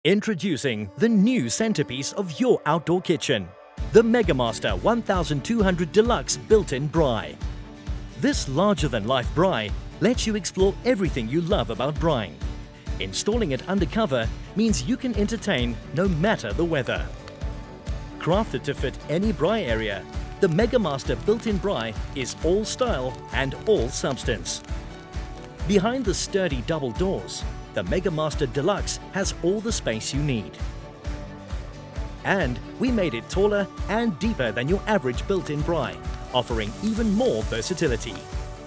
Introducing the new centerpiece of your outdoor kitchen, the Megamaster 1200 Deluxe built-in braai. This larger-than-life braai lets you explore everything you love about braaiing. Installing it undercover means you can entertain no matter the weather. Crafted to fit any braai area, the Megamaster built-in braai is all style and all substance. Behind the sturdy double doors, the Megamaster Deluxe has all the space you need. And we made it taller and deeper than your average built-in braai, offering even more versatility.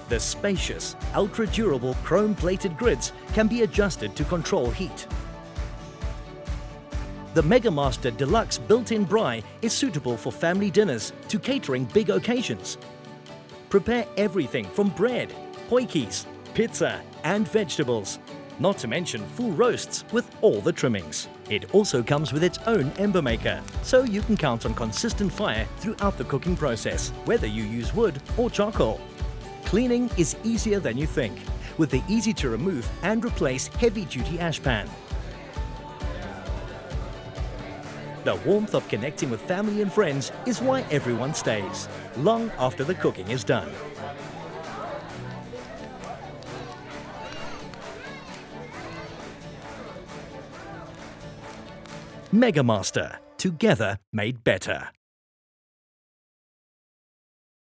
The spacious, ultra-durable chrome-plated grids can be adjusted to control heat. The Megamaster Deluxe built-in braai is suitable for family dinners to catering big occasions. Prepare everything from bread, potjies, pizza and vegetables, not to mention full roasts with all the trimmings. It also comes with its own ember maker, so you can count on consistent fire throughout the cooking process, whether you use wood or charcoal. Cleaning is easier than you think, with the easy-to-remove and replace heavy-duty ashpan. The warmth of connecting with family and friends is why everyone stays, long after the cooking is done. Megamaster, together made better.